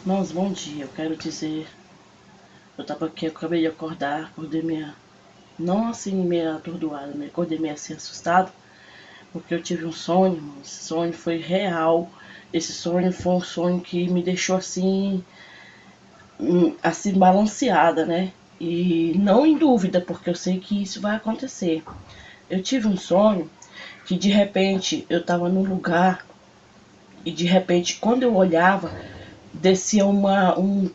Irmãos, bom dia. Eu quero dizer, eu tava aqui, eu acabei de acordar, acordei não assim meio atordoada, mas acordei meio assim assustado, porque eu tive um sonho, irmãos. Esse sonho foi real. Esse sonho foi um sonho que me deixou assim balanceada, né? E não em dúvida, porque eu sei que isso vai acontecer. Eu tive um sonho que de repente eu tava num lugar e de repente quando eu olhava descia um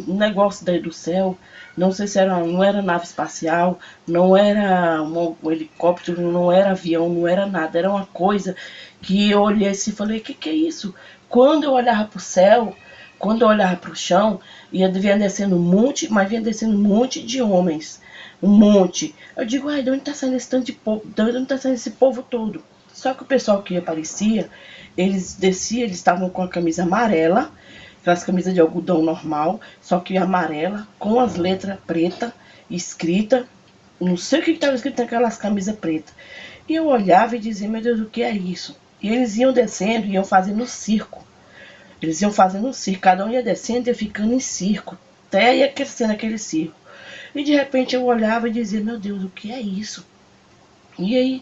negócio daí do céu. Não sei se era, não era nave espacial, não era um helicóptero, não era avião, não era nada. Era uma coisa que eu olhei assim e falei, que é isso? Quando eu olhava pro céu, quando eu olhava pro chão, vinha descendo um monte, mas vinha descendo um monte de homens. Um monte. Eu digo, ai, de onde tá saindo esse tanto de povo? De onde tá saindo esse povo todo? Só que o pessoal que aparecia, eles desciam, eles estavam com a camisa amarela, aquelas camisas de algodão normal, só que amarela, com as letras preta escrita, não sei o que estava escrito naquelas camisas pretas. E eu olhava e dizia, meu Deus, o que é isso? E eles iam descendo e iam fazendo circo. Eles iam fazendo um circo, cada um ia descendo e ia ficando em circo, até ia crescendo aquele circo. E de repente eu olhava e dizia, meu Deus, o que é isso? E aí,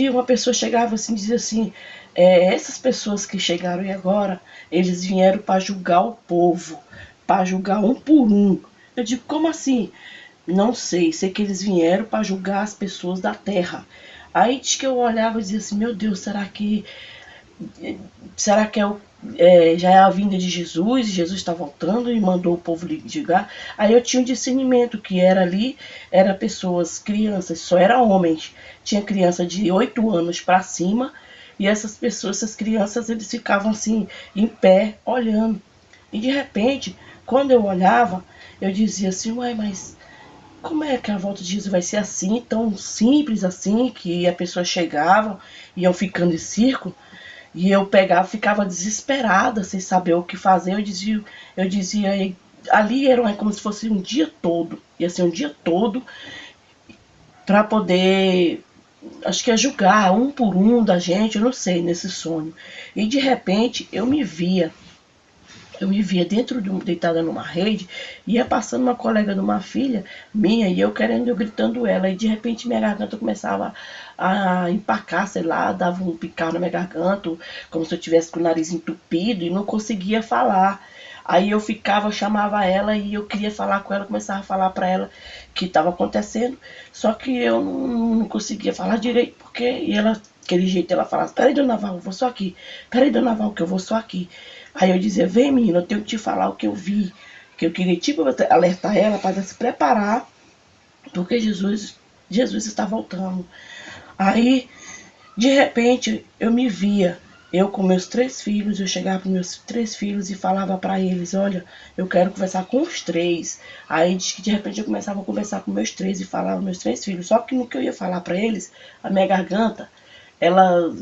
uma pessoa chegava assim e dizia assim, essas pessoas que chegaram e agora, eles vieram para julgar o povo, para julgar um por um. Eu digo, como assim? Não sei, sei que eles vieram para julgar as pessoas da terra. Aí diz que eu olhava e dizia assim, meu Deus, será que já é a vinda de Jesus? Jesus está voltando e mandou o povo lhe julgar. Aí eu tinha um discernimento que era ali, era pessoas, crianças, só era homens. Tinha criança de 8 anos para cima e essas pessoas, essas crianças, eles ficavam assim, em pé, olhando. E de repente, quando eu olhava, eu dizia assim, uai, mas como é que a volta de Jesus vai ser assim, tão simples assim, que a pessoa chegava, iam ficando em círculo? E eu pegava, ficava desesperada, sem saber o que fazer. Eu dizia, ali era como se fosse um dia todo, ia ser um dia todo para poder, acho que ia julgar um por um da gente, eu não sei, nesse sonho. E de repente eu me via deitada numa rede, ia passando uma colega de uma filha minha e eu gritando ela, e de repente minha garganta começava a empacar, sei lá, dava um picar na minha garganta, como se eu tivesse com o nariz entupido e não conseguia falar. Aí eu chamava ela e eu queria falar com ela, começava a falar para ela o que estava acontecendo, só que eu não conseguia falar direito, porque e ela, aquele jeito, ela falava, peraí, dona Val, eu vou só aqui, peraí, dona Val, que eu vou só aqui. Aí eu dizia, vem menina, eu tenho que te falar o que eu vi, que eu queria tipo alertar ela para se preparar, porque Jesus está voltando. Aí, de repente, eu me via, eu com meus 3 filhos, eu chegava para meus 3 filhos e falava para eles, olha, eu quero conversar com os 3. Aí de repente eu começava a conversar com meus 3 e falava meus 3 filhos, só que no que eu ia falar para eles, a minha garganta, ela,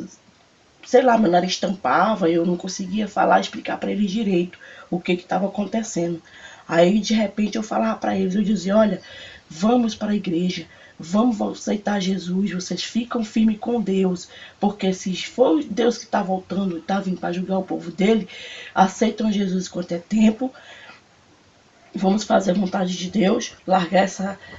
sei lá, meu nariz tampava, eu não conseguia falar, explicar para eles direito o que estava acontecendo. Aí de repente eu falava para eles, eu dizia, olha, vamos para a igreja, vamos aceitar Jesus, vocês ficam firmes com Deus, porque se for Deus que está voltando, está vindo para julgar o povo dele, aceitam Jesus enquanto é tempo. Vamos fazer a vontade de Deus, largar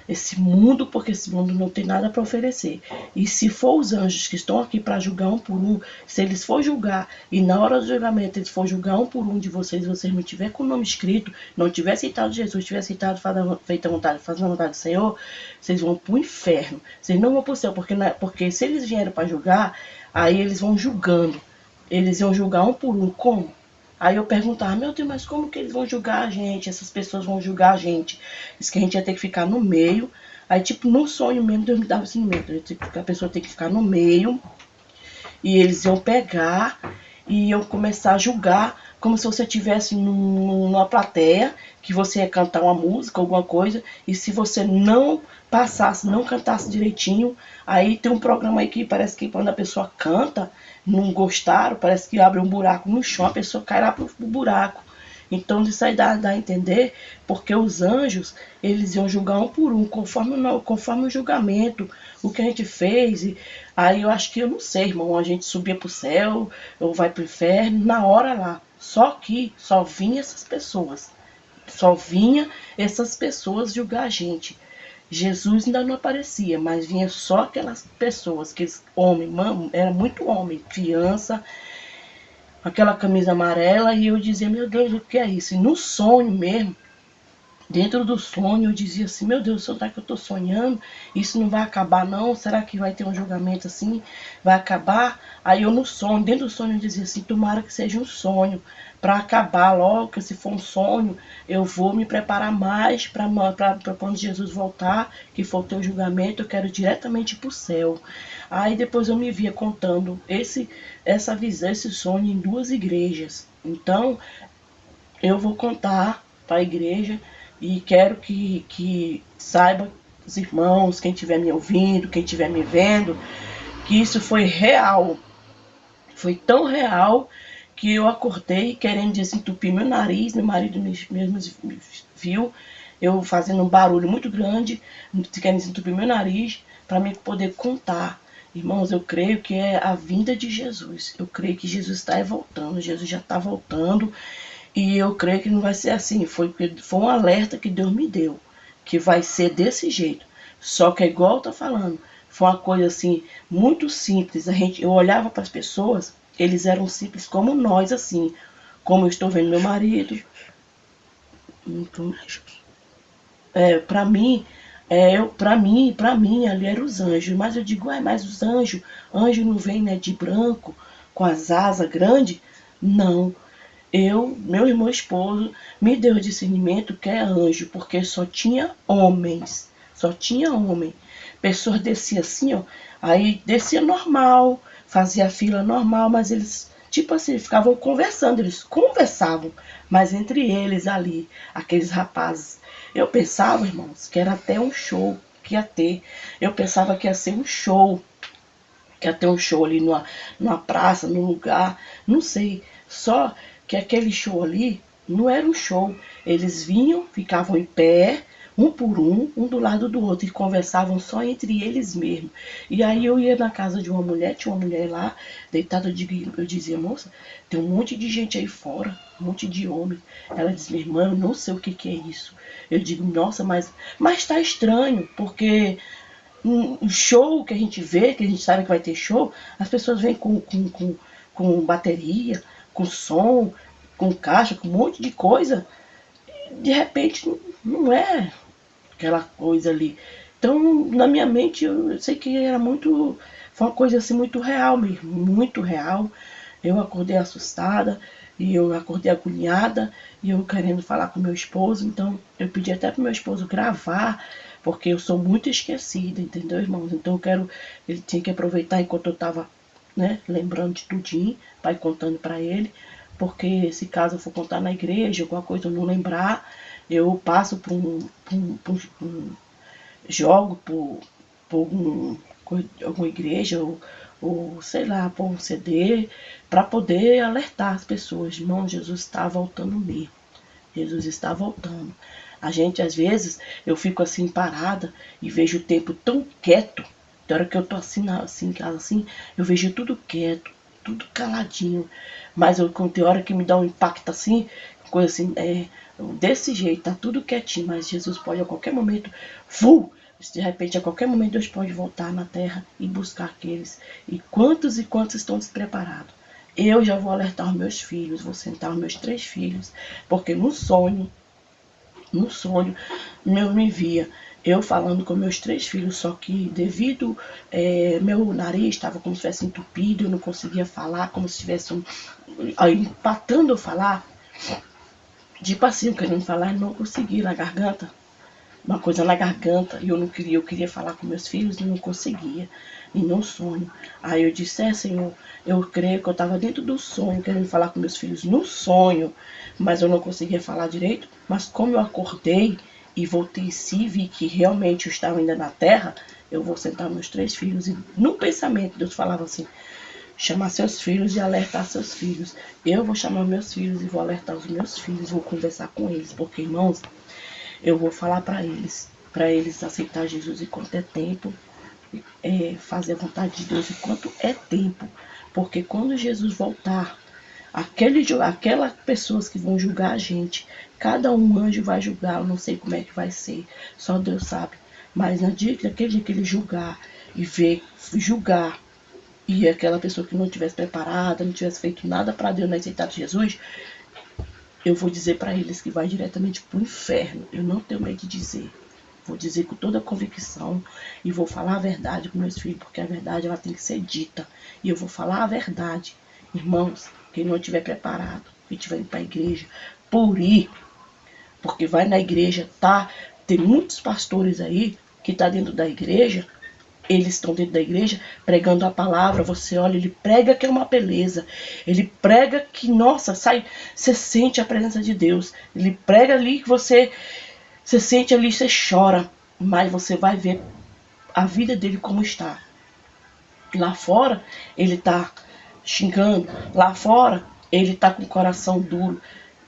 esse mundo, porque esse mundo não tem nada para oferecer. E se for os anjos que estão aqui para julgar um por um, se eles for julgar, e na hora do julgamento eles for julgar um por um de vocês, vocês não tiver com o nome escrito, não tiver aceitado Jesus, tiver aceitado, feita a vontade, fazendo a vontade do Senhor, vocês vão para o inferno. Vocês não vão para o céu, porque se eles vieram para julgar, aí eles vão julgando. Eles iam julgar um por um. Como? Aí eu perguntava, meu Deus, mas como que eles vão julgar a gente? Essas pessoas vão julgar a gente. Diz que a gente ia ter que ficar no meio. Aí, tipo, no sonho mesmo, Deus me dava esse medo. A pessoa tem que ficar no meio. E eles iam pegar e iam começar a julgar como se você estivesse numa plateia, que você ia cantar uma música, alguma coisa, e se você não passasse, não cantasse direitinho, aí tem um programa aí que parece que quando a pessoa canta, não gostaram, parece que abre um buraco no chão, a pessoa cai lá pro buraco. Então isso aí dá a entender, porque os anjos, eles iam julgar um por um, conforme o julgamento, o que a gente fez. E aí eu acho que, eu não sei, irmão, a gente subia pro céu, ou vai pro inferno, na hora lá. Só que só vinha essas pessoas. Só vinha essas pessoas julgar a gente. Jesus ainda não aparecia, mas vinha só aquelas pessoas, aqueles homens, era muito homem, criança, aquela camisa amarela, e eu dizia, meu Deus, o que é isso? E no sonho mesmo, dentro do sonho, eu dizia assim, meu Deus, será que eu estou sonhando? Isso não vai acabar não? Será que vai ter um julgamento assim? Vai acabar? Aí eu no sonho, dentro do sonho, eu dizia assim, tomara que seja um sonho, para acabar logo, que se for um sonho, eu vou me preparar mais para quando Jesus voltar, que for o teu julgamento, eu quero diretamente para o céu. Aí depois eu me via contando essa visão, esse sonho em 2 igrejas. Então, eu vou contar para a igreja e quero que saiba os irmãos, quem estiver me ouvindo, quem estiver me vendo, que isso foi real. Foi tão real que eu acordei querendo desentupir meu nariz. Meu marido mesmo viu eu fazendo um barulho muito grande, querendo desentupir meu nariz para mim poder contar. Irmãos, eu creio que é a vinda de Jesus. Eu creio que Jesus está voltando. Jesus já está voltando. E eu creio que não vai ser assim. Foi um alerta que Deus me deu. Que vai ser desse jeito. Só que é igual eu tô falando. Foi uma coisa assim, muito simples. Eu olhava para as pessoas, eles eram simples como nós, assim. Como eu estou vendo meu marido. Então, para mim, para mim, ali eram os anjos. Mas eu digo, mas os anjos, anjo não vem, né, de branco, com as asas grandes? Não. Meu irmão esposo, me deu discernimento que é anjo, porque só tinha homens. Só tinha homem. Pessoas desciam assim, ó. Aí descia normal, fazia fila normal, mas eles, tipo assim, ficavam conversando, eles conversavam, mas entre eles ali, aqueles rapazes. Eu pensava, irmãos, que era até um show que ia ter. Eu pensava que ia ser um show, que ia ter um show ali numa praça, num lugar, não sei. Só que aquele show ali não era um show. Eles vinham, ficavam em pé, um por um do lado do outro, e conversavam só entre eles mesmos. E aí eu ia na casa de uma mulher, tinha uma mulher lá, deitada, eu dizia, moça, tem um monte de gente aí fora, um monte de homem. Ela disse, minha irmã, eu não sei o que é isso. Eu digo, nossa, mas tá estranho, porque um show que a gente vê, que a gente sabe que vai ter show, as pessoas vêm com bateria, com som, com caixa, com um monte de coisa. E de repente não é aquela coisa ali. Então, na minha mente, eu sei que era muito. Foi uma coisa assim muito real mesmo, muito real. Eu acordei assustada, e eu acordei agoniada, e eu querendo falar com meu esposo. Então, eu pedi até pro meu esposo gravar, porque eu sou muito esquecida, entendeu, irmãos? Então, ele tinha que aproveitar enquanto eu tava, né, lembrando de tudinho, para ir contando para ele, porque se caso eu for contar na igreja, alguma coisa eu não lembrar, eu passo jogo por alguma igreja, ou sei lá, por um CD, para poder alertar as pessoas. Irmão, Jesus está voltando mesmo. Jesus está voltando. A gente, às vezes, eu fico assim parada e vejo o tempo tão quieto. Da hora que eu tô assim, eu vejo tudo quieto, tudo caladinho. Mas tem hora que me dá um impacto assim, coisa assim, desse jeito, tá tudo quietinho. Mas Jesus pode a qualquer momento, de repente, a qualquer momento, Deus pode voltar na terra e buscar aqueles. E quantos estão despreparados? Eu já vou alertar os meus filhos, vou sentar os meus 3 filhos, porque no sonho, eu me via eu falando com meus 3 filhos, só que devido meu nariz estava como se tivesse entupido, eu não conseguia falar, como se estivesse empatando eu falar, tipo assim, querendo falar, não conseguia na garganta, uma coisa na garganta, e eu queria falar com meus filhos e não conseguia, e no sonho. Aí eu disse, Senhor, eu creio que eu estava dentro do sonho, querendo falar com meus filhos no sonho, mas eu não conseguia falar direito, mas como eu acordei e voltei em si, vi que realmente eu estava ainda na terra, eu vou sentar meus 3 filhos, e no pensamento Deus falava assim, chamar seus filhos e alertar seus filhos. Eu vou chamar meus filhos e vou alertar os meus filhos, vou conversar com eles, porque, irmãos, eu vou falar para eles aceitar Jesus enquanto é tempo, fazer a vontade de Deus enquanto é tempo, porque quando Jesus voltar, Aquelas pessoas que vão julgar a gente, cada um anjo vai julgar, eu não sei como é que vai ser, só Deus sabe. Mas naquele dia que ele julgar e julgar, e aquela pessoa que não tivesse preparada, não tivesse feito nada para Deus, não aceitado Jesus, eu vou dizer para eles que vai diretamente para o inferno. Eu não tenho medo de dizer. Vou dizer com toda a convicção e vou falar a verdade para meus filhos, porque a verdade ela tem que ser dita. E eu vou falar a verdade. Irmãos, quem não estiver preparado e estiver indo para a igreja, por ir, porque vai na igreja, tá? Tem muitos pastores aí que tá dentro da igreja, eles estão dentro da igreja pregando a palavra, você olha, ele prega que é uma beleza, ele prega que, nossa, você sente a presença de Deus, ele prega ali que você sente ali, você chora, mas você vai ver a vida dele como está. Lá fora, ele tá xingando, lá fora, ele tá com o coração duro,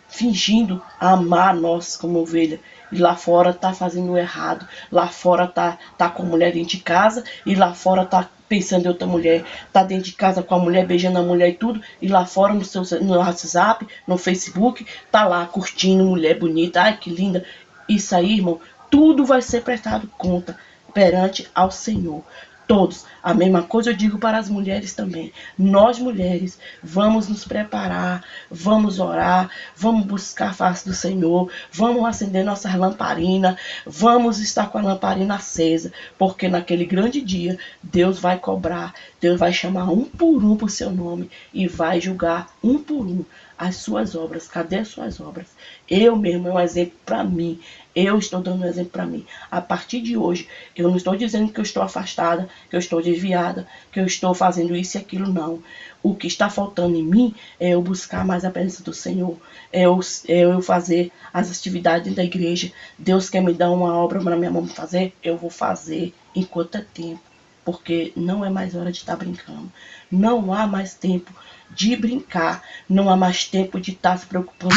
fingindo amar nós como ovelha. E lá fora tá fazendo errado. Lá fora tá com a mulher dentro de casa. E lá fora tá pensando em outra mulher. Tá dentro de casa com a mulher, beijando a mulher e tudo. E lá fora no WhatsApp, no Facebook, tá lá curtindo mulher bonita. Ai, que linda. Isso aí, irmão, tudo vai ser prestado conta perante ao Senhor. Todos. A mesma coisa eu digo para as mulheres também. Nós mulheres vamos nos preparar, vamos orar, vamos buscar a face do Senhor, vamos acender nossas lamparinas, vamos estar com a lamparina acesa, porque naquele grande dia Deus vai cobrar, Deus vai chamar um por um por seu nome e vai julgar um por um as suas obras. Cadê as suas obras? Eu mesmo é um exemplo para mim. Eu estou dando um exemplo para mim. A partir de hoje, eu não estou dizendo que eu estou afastada, que eu estou desviada, que eu estou fazendo isso e aquilo, não. O que está faltando em mim é eu buscar mais a presença do Senhor, é eu fazer as atividades da igreja. Deus quer me dar uma obra para minha mão fazer, eu vou fazer enquanto é tempo. Porque não é mais hora de estar brincando. Não há mais tempo de brincar. Não há mais tempo de estar se preocupando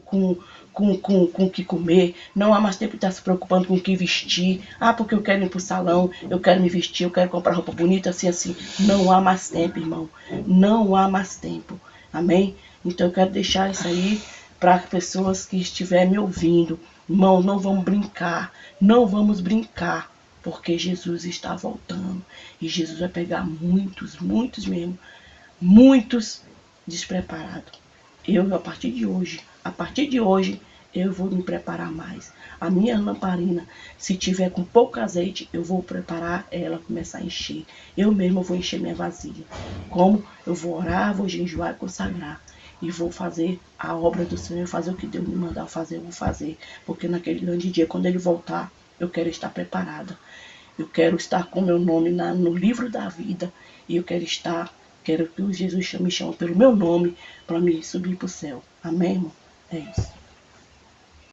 com o que comer. Não há mais tempo de estar se preocupando com o que vestir. Ah, porque eu quero ir para o salão, eu quero me vestir, eu quero comprar roupa bonita, assim, assim. Não há mais tempo, irmão. Não há mais tempo. Amém? Então eu quero deixar isso aí para as pessoas que estiverem me ouvindo. Irmão, não vamos brincar. Não vamos brincar. Porque Jesus está voltando. E Jesus vai pegar muitos mesmo. Muitos despreparados. Eu, a partir de hoje, eu vou me preparar mais. A minha lamparina, se tiver com pouco azeite, eu vou preparar ela começar a encher. Eu mesmo vou encher minha vasilha. Como? Eu vou orar, vou jejuar e consagrar. E vou fazer a obra do Senhor, fazer o que Deus me mandar fazer, eu vou fazer. Porque naquele grande dia, quando Ele voltar, eu quero estar preparada. Eu quero estar com meu nome no livro da vida. E eu quero que o Jesus me chame pelo meu nome para me subir para o céu. Amém, irmão? É isso.